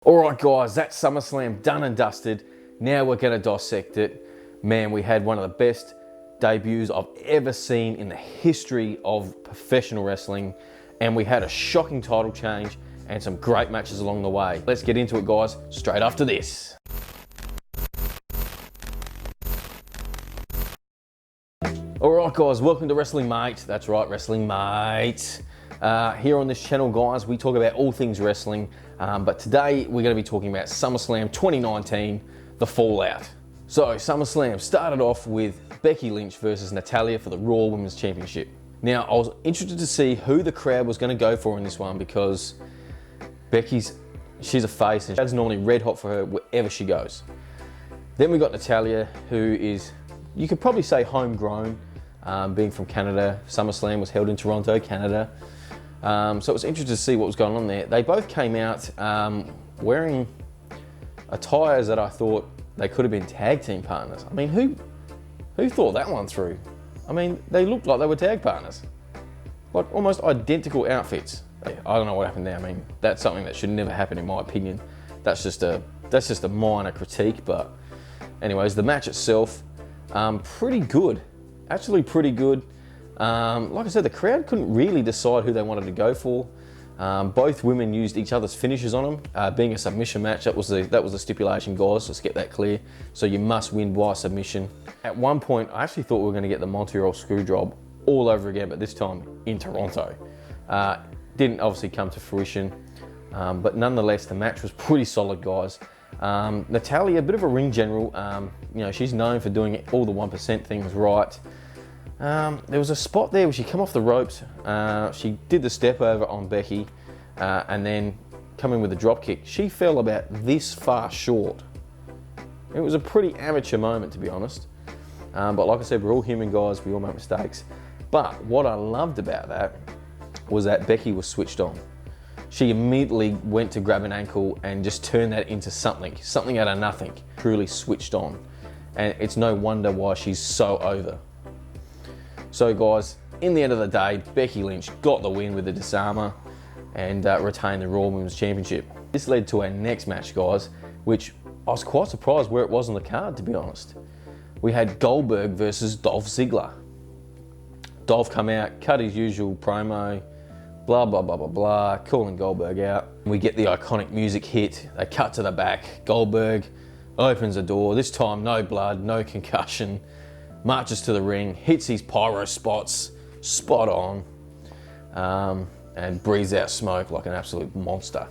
Alright guys, that's SummerSlam done and dusted. Now we're going to dissect it. Man, we had one of the best debuts I've ever seen in the history of professional wrestling. And we had a shocking title change and some great matches along the way. Let's get into it guys, straight after this. Alright guys, welcome to Wrestling Mate. That's right, Wrestling Mate. Here on this channel guys, we talk about all things wrestling. But today we're going to be talking about SummerSlam 2019, the fallout. So SummerSlam started off with Becky Lynch versus Natalya for the Raw Women's Championship. Now I was interested to see who the crowd was going to go for in this one because she's a face and she's normally red hot for her wherever she goes. Then we got Natalya, who is, you could probably say homegrown, being from Canada. SummerSlam was held in Toronto, Canada. So it was interesting to see what was going on there. They both came out wearing attires that I thought they could have been tag team partners. I mean, who thought that one through? I mean, they looked like they were tag partners. Like almost identical outfits. I don't know what happened there. I mean, that's something that should never happen in my opinion. That's just a minor critique, but anyways, the match itself, pretty good. Actually pretty good. Like I said, the crowd couldn't really decide who they wanted to go for. Both women used each other's finishes on them. Being a submission match, that was the stipulation, guys. Let's get that clear. So you must win by submission. At one point, I actually thought we were going to get the Montreal Screwjob all over again, but this time in Toronto. Didn't obviously come to fruition, but nonetheless, the match was pretty solid, guys. Natalya, a bit of a ring general. You know, she's known for doing all the 1% things right. There was a spot there where she came off the ropes, she did the step over on Becky, and then coming with a drop kick. She fell about this far short. It was a pretty amateur moment, to be honest. But like I said, we're all human guys, we all make mistakes. But what I loved about that was that Becky was switched on. She immediately went to grab an ankle and just turned that into something out of nothing. Truly switched on. And it's no wonder why she's so over. So guys, in the end of the day, Becky Lynch got the win with the disarmer and retained the Raw Women's Championship. This led to our next match, guys, which I was quite surprised where it was on the card, to be honest. We had Goldberg versus Dolph Ziggler. Dolph come out, cut his usual promo, blah, blah, blah, blah, blah, calling Goldberg out. We get the iconic music hit, they cut to the back, Goldberg opens the door, this time no blood, no concussion. Marches to the ring, hits his pyro spots, spot on, and breathes out smoke like an absolute monster.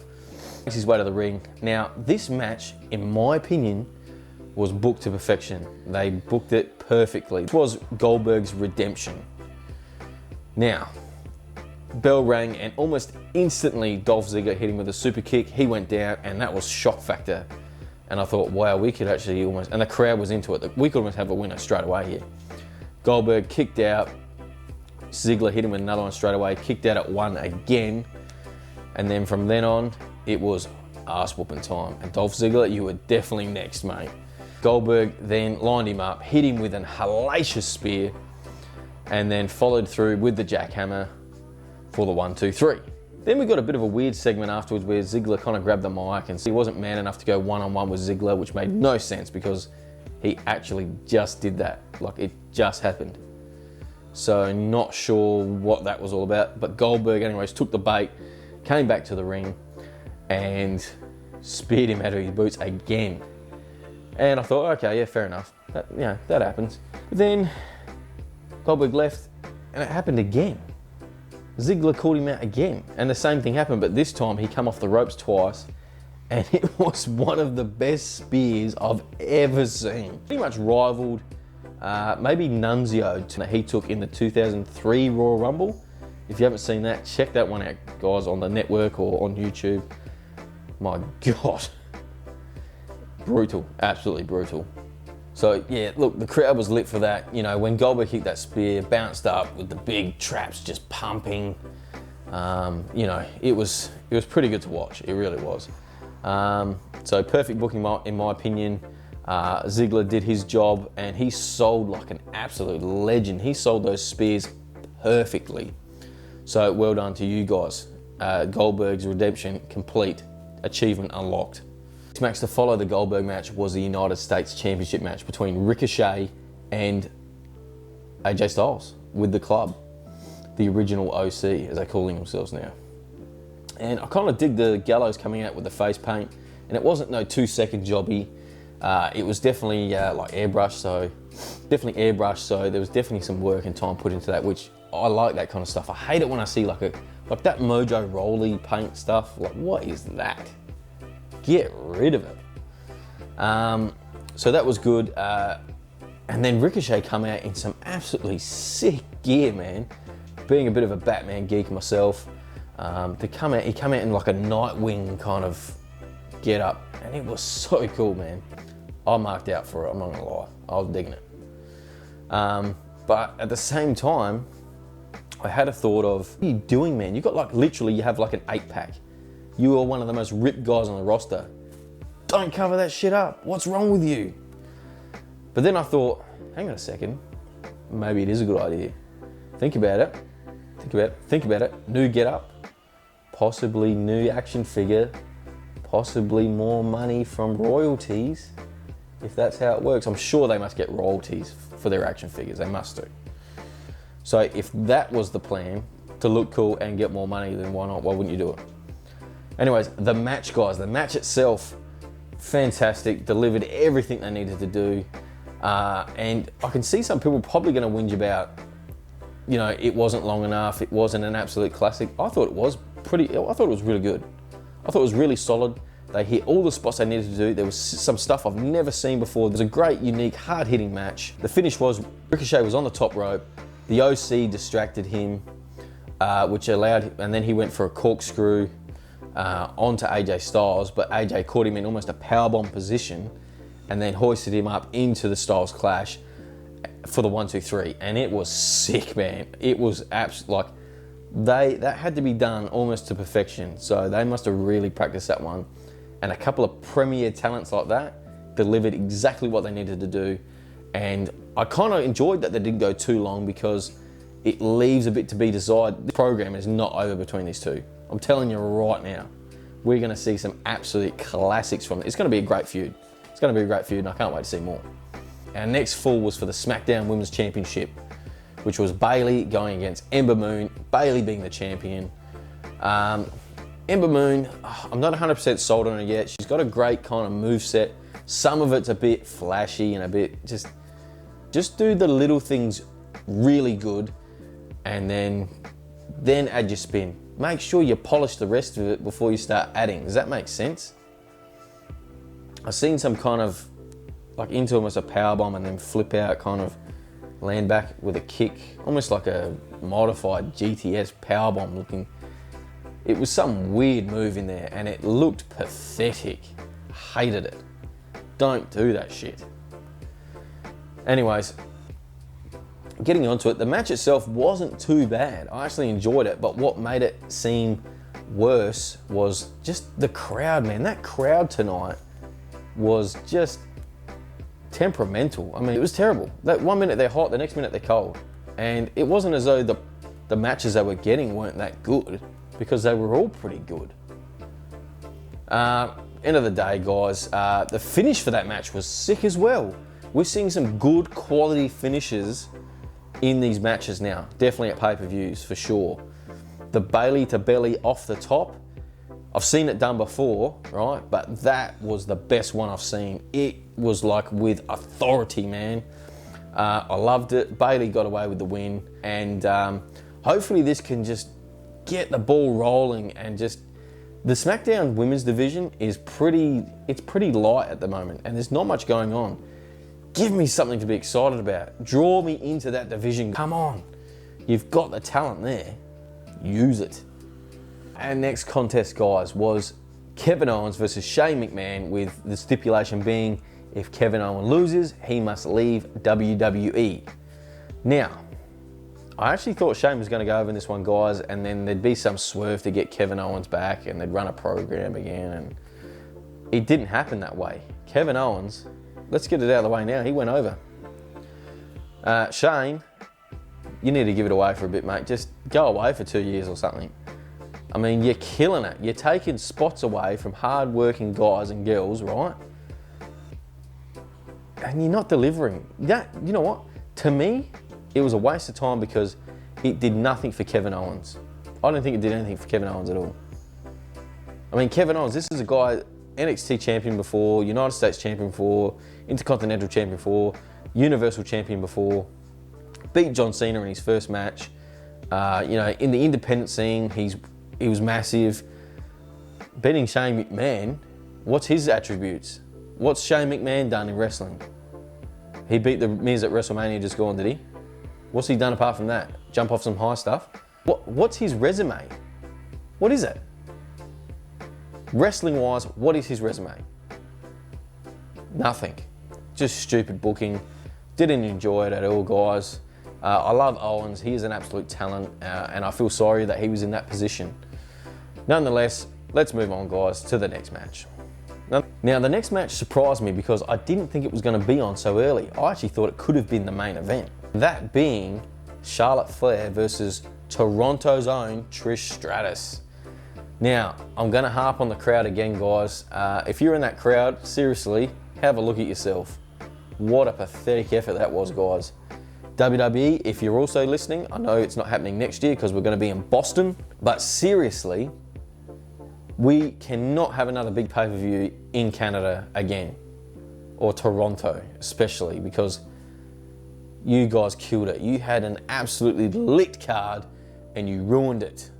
Makes his way to the ring. Now, this match, in my opinion, was booked to perfection. They booked it perfectly. It was Goldberg's redemption. Now, bell rang and almost instantly Dolph Ziggler hit him with a super kick. He went down and that was shock factor. And I thought, wow, we could actually almost, and the crowd was into it, we could almost have a winner straight away here. Goldberg kicked out, Ziggler hit him with another one straight away, kicked out at one again, and then from then on, it was ass whooping time. And Dolph Ziggler, you were definitely next, mate. Goldberg then lined him up, hit him with an hellacious spear, and then followed through with the jackhammer for the 1, 2, 3. Then we got a bit of a weird segment afterwards where Ziggler kind of grabbed the mic and he wasn't man enough to go one-on-one with Ziggler, which made no sense because he actually just did that. Like, it just happened. So not sure what that was all about, but Goldberg anyways took the bait, came back to the ring and speared him out of his boots again. And I thought, okay, yeah, fair enough. That happens. But then Goldberg left and it happened again. Ziggler called him out again, and the same thing happened, but this time he came off the ropes twice, and it was one of the best spears I've ever seen. Pretty much rivaled, maybe Nunzio that he took in the 2003 Royal Rumble. If you haven't seen that, check that one out, guys, on the network or on YouTube. My God, brutal, absolutely brutal. So yeah, look, the crowd was lit for that. You know, when Goldberg kicked that spear, bounced up with the big traps just pumping. You know, it was pretty good to watch. It really was. So perfect booking in my opinion. Ziggler did his job and he sold like an absolute legend. He sold those spears perfectly. So well done to you guys. Goldberg's redemption complete. achievement unlocked. This match to follow the Goldberg match was the United States Championship match between Ricochet and AJ Styles with the club, the original OC as they're calling themselves now. And I kind of dig the Gallows coming out with the face paint, and it wasn't no 2-second jobby. It was definitely like airbrushed, so there was definitely some work and time put into that, which I like that kind of stuff. I hate it when I see like that Mojo Rolly paint stuff. Like, what is that? Get rid of it. So that was good. And then Ricochet come out in some absolutely sick gear, man. Being a bit of a Batman geek myself, he come out in like a Nightwing kind of get up, and it was so cool, man. I marked out for it, I'm not gonna lie. I was digging it. But at the same time, I had a thought of, what are you doing, man? You got like, literally, you have like an 8-pack. You are one of the most ripped guys on the roster. Don't cover that shit up. What's wrong with you? But then I thought, hang on a second. Maybe it is a good idea. Think about it. New get up. Possibly new action figure. Possibly more money from royalties. If that's how it works. I'm sure they must get royalties for their action figures. They must do. So if that was the plan, to look cool and get more money, then why not? Why wouldn't you do it? Anyways, the match, guys. The match itself, fantastic. Delivered everything they needed to do. And I can see some people probably going to whinge about, you know, it wasn't long enough. It wasn't an absolute classic. I thought it was really good. I thought it was really solid. They hit all the spots they needed to do. There was some stuff I've never seen before. There's a great, unique, hard-hitting match. The finish was Ricochet was on the top rope. The OC distracted him, which allowed, and then he went for a corkscrew onto AJ Styles, but AJ caught him in almost a powerbomb position and then hoisted him up into the Styles Clash for the 1, 2, 3. And it was sick, man. It was absolutely like, that had to be done almost to perfection. So they must have really practiced that one. And a couple of premier talents like that delivered exactly what they needed to do. And I kind of enjoyed that they didn't go too long, because it leaves a bit to be desired. The program is not over between these two. I'm telling you right now, we're going to see some absolute classics from it. It's going to be a great feud. It's going to be a great feud, and I can't wait to see more. Our next fall was for the SmackDown Women's Championship, which was Bayley going against Ember Moon, Bayley being the champion. Ember Moon, I'm not 100% sold on her yet. She's got a great kind of moveset. Some of it's a bit flashy and a bit just do the little things really good, and then add your spin. Make sure you polish the rest of it before you start adding. Does that make sense? I've seen some kind of like into almost a powerbomb and then flip out, kind of land back with a kick, almost like a modified GTS powerbomb looking. It was some weird move in there and it looked pathetic. Hated it. Don't do that shit. Anyways, getting onto it, the match itself wasn't too bad. I actually enjoyed it, but what made it seem worse was just the crowd, man. That crowd tonight was just temperamental. I mean, it was terrible. That 1 minute they're hot, the next minute they're cold. And it wasn't as though the matches they were getting weren't that good, because they were all pretty good. End of the day, guys, the finish for that match was sick as well. We're seeing some good quality finishes in these matches now. Definitely at pay-per-views, for sure. The Bayley to belly off the top, I've seen it done before, right? But that was the best one I've seen. It was like with authority, man. I loved it. Bayley got away with the win. And hopefully this can just get the ball rolling, and just the SmackDown women's division is pretty light at the moment, and there's not much going on. Give me something to be excited about. Draw me into that division. Come on. You've got the talent there. Use it. Our next contest, guys, was Kevin Owens versus Shane McMahon, with the stipulation being, if Kevin Owens loses, he must leave WWE. Now, I actually thought Shane was going to go over in this one, guys, and then there'd be some swerve to get Kevin Owens back and they'd run a program again, and it didn't happen that way. Kevin Owens, let's get it out of the way now, he went over. Shane, you need to give it away for a bit, mate. Just go away for 2 years or something. I mean, you're killing it. You're taking spots away from hard-working guys and girls, right? And you're not delivering. That, you know what? To me, it was a waste of time because it did nothing for Kevin Owens. I don't think it did anything for Kevin Owens at all. I mean, Kevin Owens, this is a guy, NXT champion before, United States champion before, Intercontinental champion before, Universal champion before, beat John Cena in his first match. You know, in the independent scene, he was massive. Beating Shane McMahon, what's his attributes? What's Shane McMahon done in wrestling? He beat The Miz at WrestleMania just gone, did he? What's he done apart from that? Jump off some high stuff? What's his resume? What is it? Wrestling-wise, what is his resume? Nothing. Just stupid booking. Didn't enjoy it at all, guys. I love Owens. He is an absolute talent, and I feel sorry that he was in that position. Nonetheless, let's move on, guys, to the next match. Now, the next match surprised me because I didn't think it was going to be on so early. I actually thought it could have been the main event. That being Charlotte Flair versus Toronto's own Trish Stratus. Now, I'm going to harp on the crowd again, guys. If you're in that crowd, seriously, have a look at yourself. What a pathetic effort that was, guys. WWE, if you're also listening, I know it's not happening next year because we're going to be in Boston, but seriously, we cannot have another big pay-per-view in Canada again, or Toronto especially, because you guys killed it. You had an absolutely lit card and you ruined it.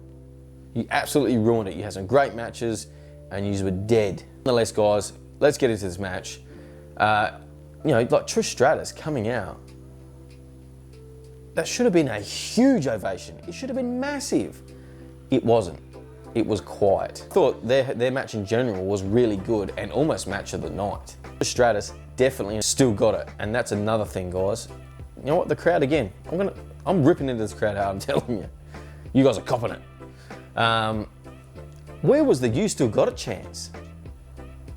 You absolutely ruined it. You had some great matches and you were dead. Nonetheless, guys, let's get into this match. You know, like Trish Stratus coming out, that should have been a huge ovation. It should have been massive. It wasn't. It was quiet. I thought their match in general was really good and almost match of the night. Trish Stratus definitely still got it, and that's another thing, guys. You know what? The crowd again. I'm ripping into this crowd hard. I'm telling you, you guys are copping it. Where was the "you still got a chance"?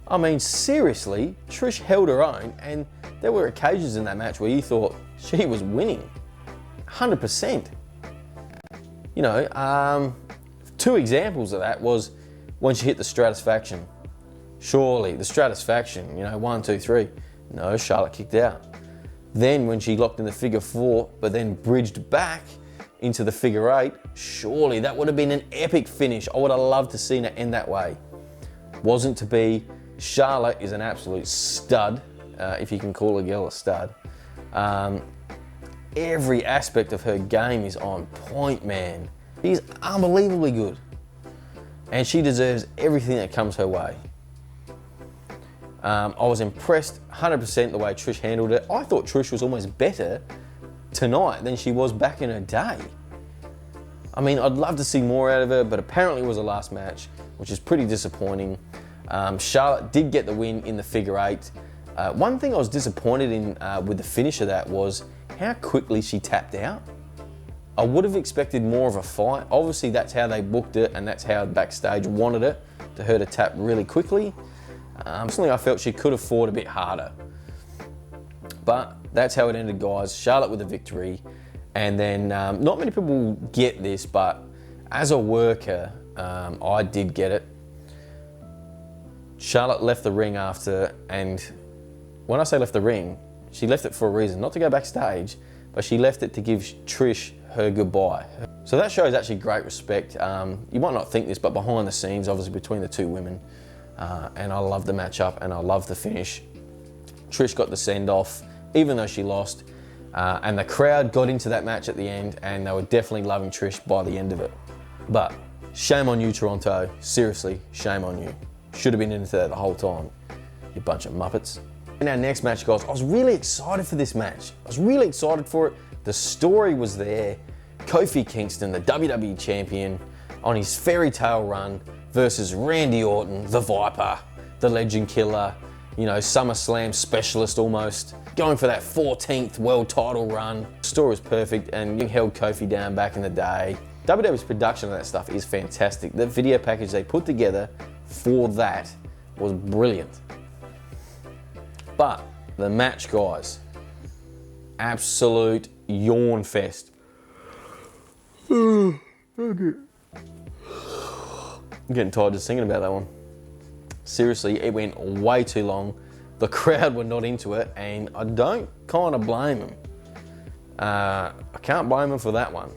I mean, seriously, Trish held her own, and there were occasions in that match where you thought she was winning, 100%. You know, two examples of that was when she hit the Stratusfaction. Surely, the Stratusfaction, you know, 1, 2, 3. No, Charlotte kicked out. Then when she locked in the figure 4, but then bridged back into the figure 8, surely that would have been an epic finish. I would have loved to see it end that way. Wasn't to be. Charlotte is an absolute stud, if you can call a girl a stud. Every aspect of her game is on point, man. She's unbelievably good. And she deserves everything that comes her way. I was impressed 100% the way Trish handled it. I thought Trish was almost better tonight than she was back in her day. I mean, I'd love to see more out of her, but apparently it was the last match, which is pretty disappointing. Charlotte did get the win in the figure 8. One thing I was disappointed in with the finish of that was how quickly she tapped out. I would have expected more of a fight. Obviously, that's how they booked it, and that's how backstage wanted it, to her to tap really quickly. Personally, I felt she could have fought a bit harder. But that's how it ended, guys. Charlotte with the victory. And then, not many people get this, but as a worker, I did get it. Charlotte left the ring after, and when I say left the ring, she left it for a reason. Not to go backstage, but she left it to give Trish her goodbye. So that shows actually great respect. You might not think this, but behind the scenes, obviously between the two women, and I love the matchup and I love the finish. Trish got the send-off, even though she lost, and the crowd got into that match at the end, and they were definitely loving Trish by the end of it. But shame on you, Toronto. Seriously, shame on you. Should have been into that the whole time, you bunch of muppets. In our next match, guys, I was really excited for this match. I was really excited for it. The story was there. Kofi Kingston, the WWE champion, on his fairy tale run versus Randy Orton, the Viper, the legend killer, you know, SummerSlam specialist almost, going for that 14th world title run. The story was perfect and held Kofi down back in the day. WWE's production of that stuff is fantastic. The video package they put together for that was brilliant. But the match, guys, absolute yawn fest. I'm getting tired just thinking about that one. Seriously, it went way too long. The crowd were not into it, and I don't kind of blame them. I can't blame them for that one.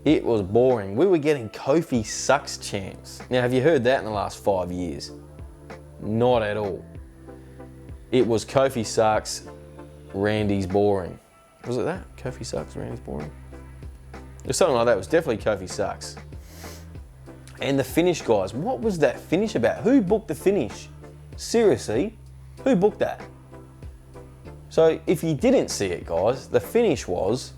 It was boring. We were getting Kofi sucks chants. Now, have you heard that in the last 5 years? Not at all. It was Kofi sucks, Randy's boring. Was it that? Kofi sucks, Randy's boring? It was something like that. It was definitely Kofi sucks. And the finish, guys. What was that finish about? Who booked the finish? Seriously, who booked that? So if you didn't see it, guys, the finish was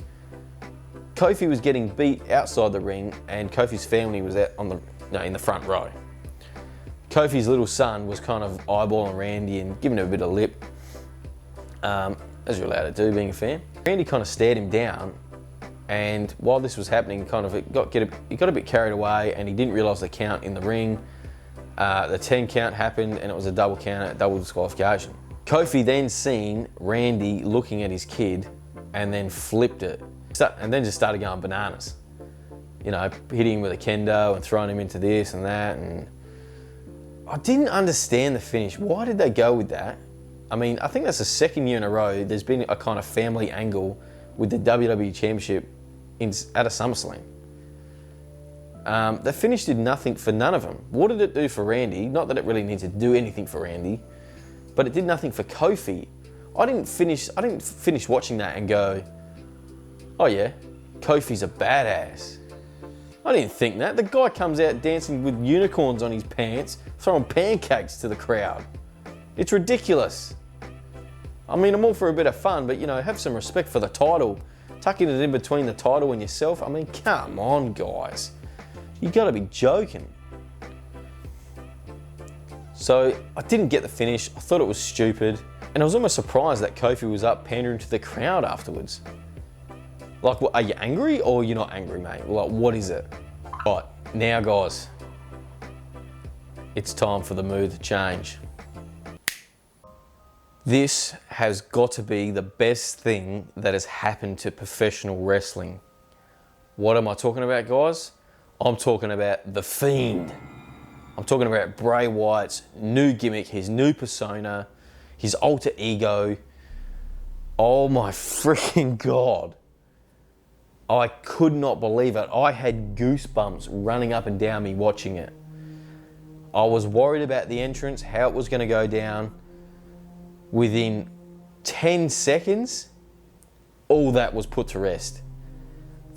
Kofi was getting beat outside the ring, and Kofi's family was out in the front row. Kofi's little son was kind of eyeballing Randy and giving him a bit of lip, as you're allowed to do, being a fan. Randy kind of stared him down, and while this was happening, he got a bit carried away, and he didn't realise the count in the ring. The 10 count happened, and it was a double count, double disqualification. Kofi then seen Randy looking at his kid, and then flipped it, and then just started going bananas. You know, hitting him with a kendo and throwing him into this and that, and I didn't understand the finish. Why did they go with that? I mean, I think that's the second year in a row there's been a kind of family angle with the WWE Championship at a SummerSlam. The finish did nothing for none of them. What did it do for Randy? Not that it really needs to do anything for Randy, but it did nothing for Kofi. I didn't finish watching that and go, oh yeah, Kofi's a badass. I didn't think that. The guy comes out dancing with unicorns on his pants, throwing pancakes to the crowd. It's ridiculous. I mean, I'm all for a bit of fun, but you know, have some respect for the title. Tucking it in between the title and yourself. I mean, come on, guys. You gotta be joking. So I didn't get the finish. I thought it was stupid. And I was almost surprised that Kofi was up pandering to the crowd afterwards. Like, what, are you angry or you're not angry, mate? Like, what is it? Right, now guys, it's time for the mood to change. This has got to be the best thing that has happened to professional wrestling. What am I talking about, guys? I'm talking about The Fiend. I'm talking about Bray Wyatt's new gimmick, his new persona, his alter ego. Oh my freaking God. I could not believe it. I had goosebumps running up and down me watching it. I was worried about the entrance, how it was going to go down. Within 10 seconds, all that was put to rest.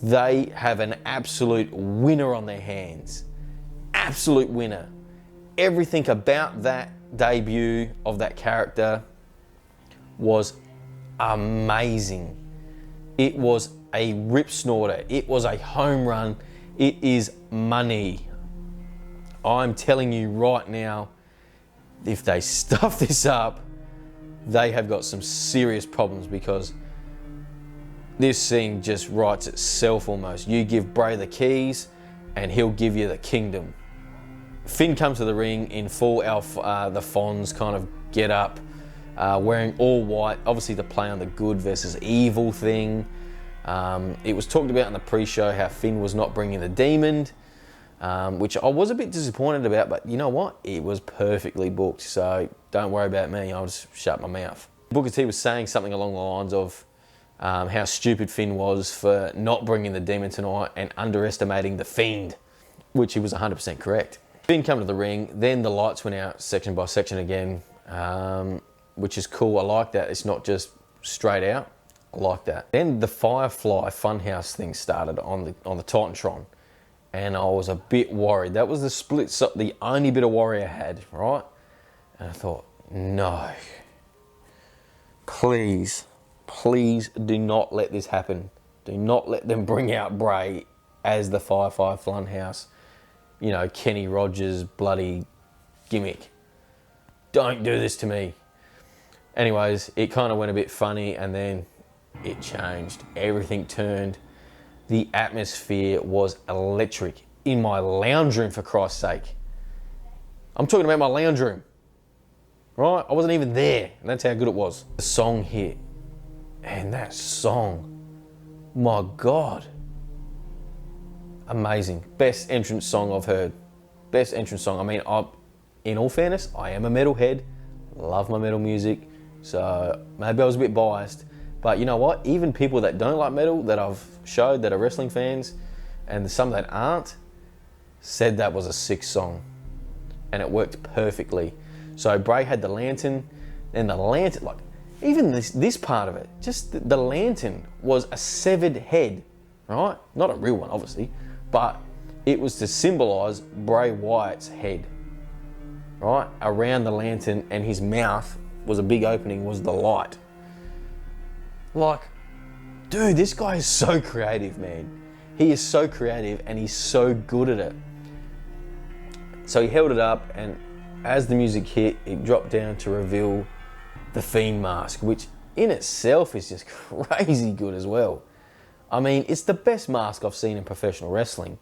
They have an absolute winner on their hands. Absolute winner. Everything about that debut of that character was amazing. It was a rip snorter. It was a home run. It is money. I'm telling you right now, if they stuff this up, they have got some serious problems, because this thing just writes itself almost. You give Bray the keys and he'll give you the kingdom. Finn comes to the ring in full the Fonz kind of get up, wearing all white, obviously the play on the good versus evil thing. It was talked about in the pre-show how Finn was not bringing the demon, which I was a bit disappointed about, but you know what? It was perfectly booked, so don't worry about me, I'll just shut my mouth. Booker T was saying something along the lines of how stupid Finn was for not bringing the demon tonight and underestimating the Fiend, which he was 100% correct. Finn came to the ring, then the lights went out section by section again, which is cool. I like that. It's not just straight out. I like that. Then the Firefly Funhouse thing started on the Titantron, and I was a bit worried. That was the only bit of worry I had, right? And I thought, no, please do not let this happen. Do not let them bring out Bray as the Firefly Funhouse. You know, Kenny Rogers bloody gimmick. Don't do this to me. Anyways, it kind of went a bit funny, and then it changed. Everything turned. The atmosphere was electric in my lounge room, for Christ's sake. I'm talking about my lounge room, right? I wasn't even there, and that's how good it was. The song hit, and that song, my God. Amazing. Best entrance song I've heard. best entrance song. I mean, in all fairness, I am a metalhead, love my metal music, so maybe I was a bit biased. But you know what? Even people that don't like metal, that I've showed, that are wrestling fans, and some that aren't, said that was a sick song. And it worked perfectly. So Bray had the lantern, and the lantern, like, even this part of it, just the lantern was a severed head, right? Not a real one, obviously, but it was to symbolise Bray Wyatt's head, right? Around the lantern, and his mouth was a big opening, was the light. Like, dude, this guy is so creative, man. He is so creative, and he's so good at it. So he held it up, and as the music hit, it dropped down to reveal the Fiend mask, which in itself is just crazy good as well. I mean, it's the best mask I've seen in professional wrestling,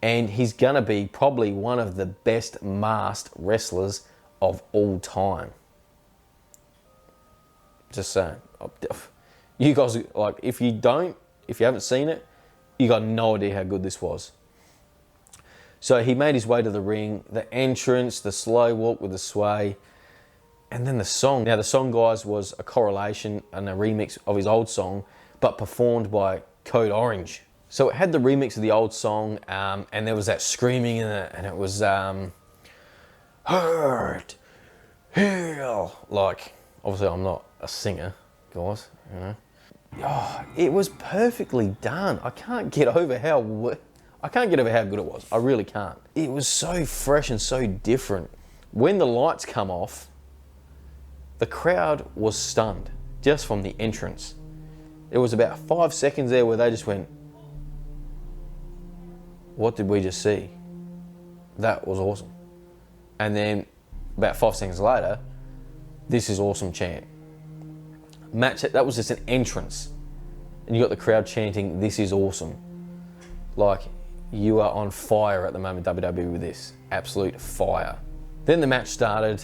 and he's gonna be probably one of the best masked wrestlers of all time. Just saying. You guys, like, if you haven't seen it, you got no idea how good this was. So he made his way to the ring, the entrance, the slow walk with the sway, and then the song. Now the song, guys, was a correlation and a remix of his old song, but performed by Code Orange. So it had the remix of the old song, and there was that screaming in it, and it was hurt, heal. Like, obviously I'm not a singer, guys, you know. Oh, it was perfectly done. I can't get over how good it was. I really can't. It was so fresh and so different. When the lights come off, the crowd was stunned just from the entrance. There was about 5 seconds there where they just went, what did we just see? That was awesome. And then about 5 seconds later, this is awesome chant. Match, that was just an entrance. And you got the crowd chanting, this is awesome. Like, you are on fire at the moment, WWE, with this. Absolute fire. Then the match started,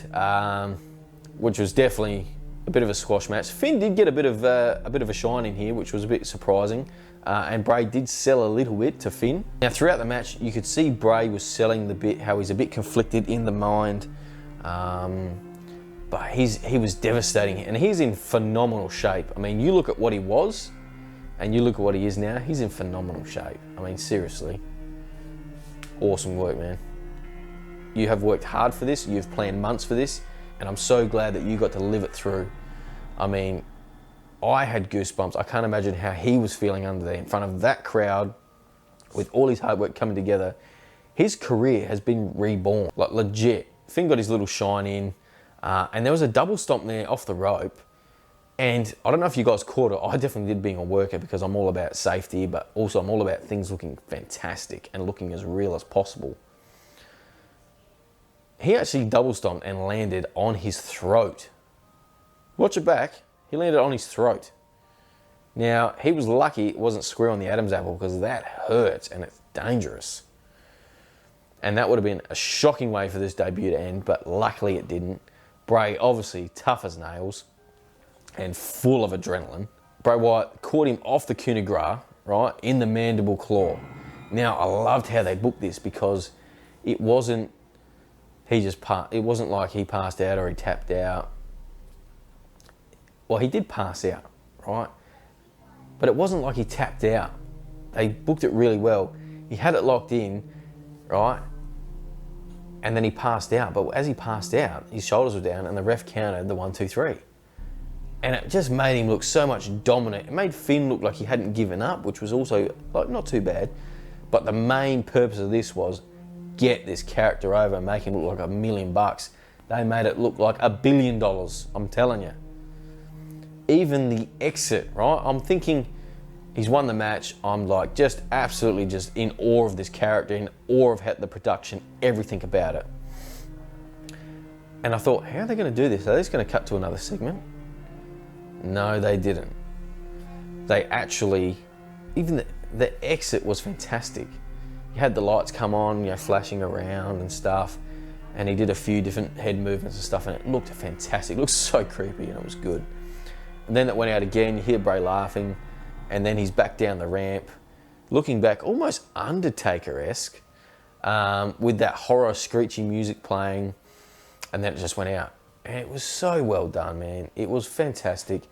which was definitely a bit of a squash match. Finn did get a bit of a shine in here, which was a bit surprising. And Bray did sell a little bit to Finn. Now, throughout the match, you could see Bray was selling the bit, how he's a bit conflicted in the mind. But he was devastating, and he's in phenomenal shape. I mean, you look at what he was, and you look at what he is now, he's in phenomenal shape. I mean, seriously. Awesome work, man. You have worked hard for this, you've planned months for this, and I'm so glad that you got to live it through. I mean, I had goosebumps. I can't imagine how he was feeling under there in front of that crowd with all his hard work coming together. His career has been reborn, like legit. Finn got his little shine in, and there was a double stomp there off the rope. And I don't know if you guys caught it. I definitely did, being a worker, because I'm all about safety, but also I'm all about things looking fantastic and looking as real as possible. He actually double stomped and landed on his throat. Watch it back. He landed on his throat. Now, he was lucky it wasn't square on the Adam's apple, because that hurts and it's dangerous. And that would have been a shocking way for this debut to end, but luckily it didn't. Bray, obviously tough as nails and full of adrenaline. Bray Wyatt caught him off the coup de grace, right, in the mandible claw. Now, I loved how they booked this, because it wasn't it wasn't like he passed out or he tapped out. Well, he did pass out, right? But it wasn't like he tapped out. They booked it really well. He had it locked in, right? And then he passed out. But as he passed out, his shoulders were down, and the ref counted the 1, 2, 3. And it just made him look so much dominant. It made Finn look like he hadn't given up, which was also, like, not too bad. But the main purpose of this was get this character over and make him look like $1 million. They made it look like $1 billion, I'm telling you. Even the exit, right? I'm thinking he's won the match. I'm like just absolutely just in awe of this character, in awe of the production, everything about it. And I thought, how are they going to do this? Are they just going to cut to another segment? No, they didn't. They actually, even the exit was fantastic. You had the lights come on, you know, flashing around and stuff, and he did a few different head movements and stuff, and it looked fantastic. It looked so creepy, and it was good. And then it went out again. You hear Bray laughing, and then he's back down the ramp, looking back, almost Undertaker-esque. with that horror screechy music playing, and then it just went out. And it was so well done, man. It was fantastic.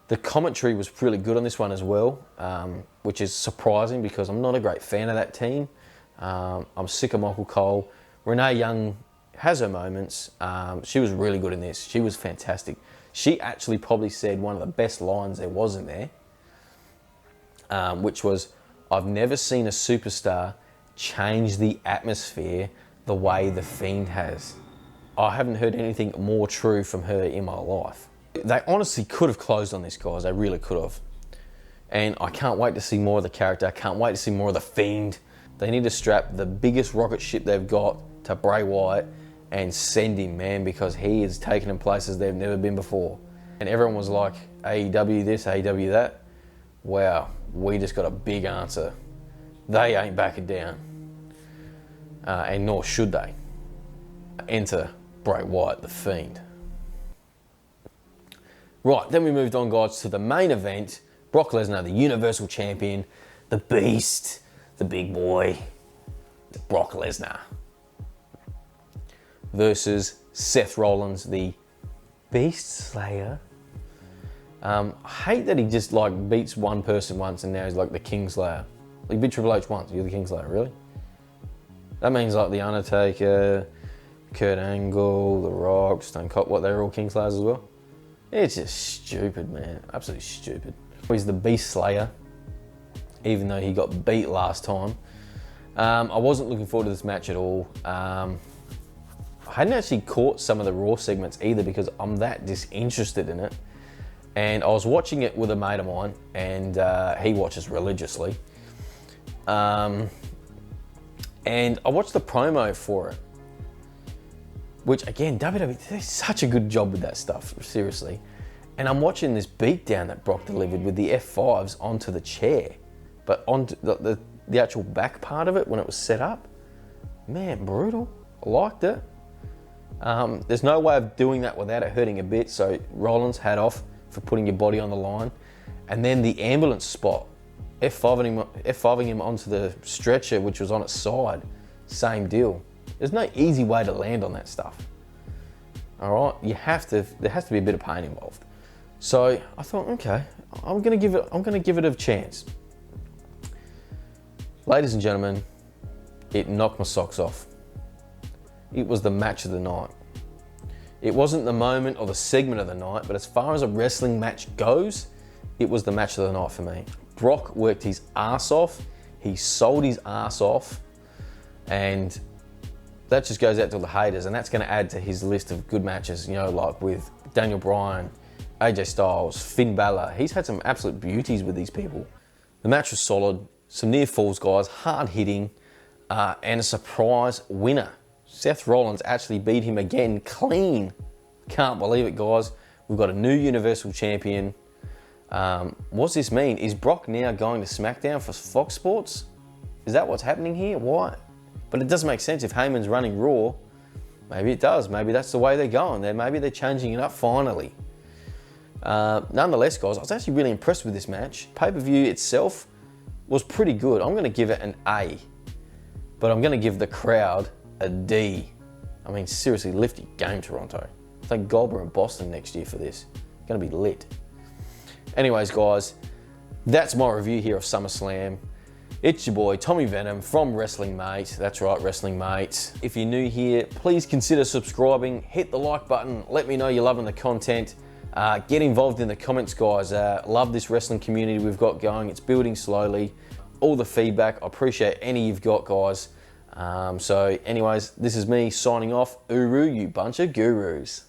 The commentary was really good on this one as well, which is surprising because I'm not a great fan of that team. I'm sick of Michael Cole. Renee Young has her moments. She was really good in this. She was fantastic. She actually probably said one of the best lines there was in there, which was, "I've never seen a superstar change the atmosphere the way the Fiend has." I haven't heard anything more true from her in my life. They honestly could have closed on this, guys. They really could have. And I can't wait to see more of the character. I can't wait to see more of the Fiend. They need to strap the biggest rocket ship they've got to Bray Wyatt and send him, man, because he is taking them places they've never been before. And everyone was like, AEW this, AEW that. Wow, we just got a big answer. They ain't backing down. And nor should they. Enter Bray Wyatt, the Fiend. Right, then we moved on, guys, to the main event. Brock Lesnar, the Universal Champion, the Beast, the big boy, Brock Lesnar, versus Seth Rollins, the Beast Slayer. I hate that he just like beats one person once and now he's like the King Slayer. He beat Triple H once, you're the King Slayer, really? That means like The Undertaker, Kurt Angle, The Rock, Stone Cold, what, they're all King Slayers as well? It's just stupid, man. Absolutely stupid. He's the Beast Slayer, even though he got beat last time. I wasn't looking forward to this match at all. I hadn't actually caught some of the Raw segments either because I'm that disinterested in it. And I was watching it with a mate of mine, and he watches religiously. And I watched the promo for it, which again, WWE did such a good job with that stuff, seriously. And I'm watching this beatdown that Brock delivered with the F5s onto the chair, but onto the actual back part of it when it was set up. Man, brutal. I liked it. There's no way of doing that without it hurting a bit, so Rollins, hat off for putting your body on the line. And then the ambulance spot, F5ing him onto the stretcher, which was on its side, same deal. There's no easy way to land on that stuff. All right, there has to be a bit of pain involved. So I thought, okay, I'm gonna give it a chance. Ladies and gentlemen, it knocked my socks off. It was the match of the night. It wasn't the moment or the segment of the night, but as far as a wrestling match goes, it was the match of the night for me. Brock worked his ass off. He sold his ass off, and that just goes out to the haters, and that's going to add to his list of good matches, you know, like with Daniel Bryan, AJ Styles, Finn Balor. He's had some absolute beauties with these people. The match was solid, some near falls, guys, hard hitting, and a surprise winner. Seth Rollins actually beat him again clean. Can't believe it, guys. We've got a new Universal Champion. What's this mean? Is Brock now going to SmackDown for Fox Sports? Is that what's happening here? Why? But it doesn't make sense if Heyman's running Raw. Maybe it does. Maybe that's the way they're going. Maybe they're changing it up finally. Nonetheless, guys, I was actually really impressed with this match. Pay-per-view itself was pretty good. I'm going to give it an A. But I'm going to give the crowd a D. I mean, seriously, lift your game, Toronto. I think Goldberg in Boston next year for this. It's going to be lit. Anyways, guys, that's my review here of SummerSlam. It's your boy, Tommy Venum from Wrestling Mate. That's right, Wrestling Mate. If you're new here, please consider subscribing. Hit the like button. Let me know you're loving the content. Get involved in the comments, guys. Love this wrestling community we've got going. It's building slowly. All the feedback, I appreciate any you've got, guys. So anyways, this is me signing off. Uru, you bunch of gurus.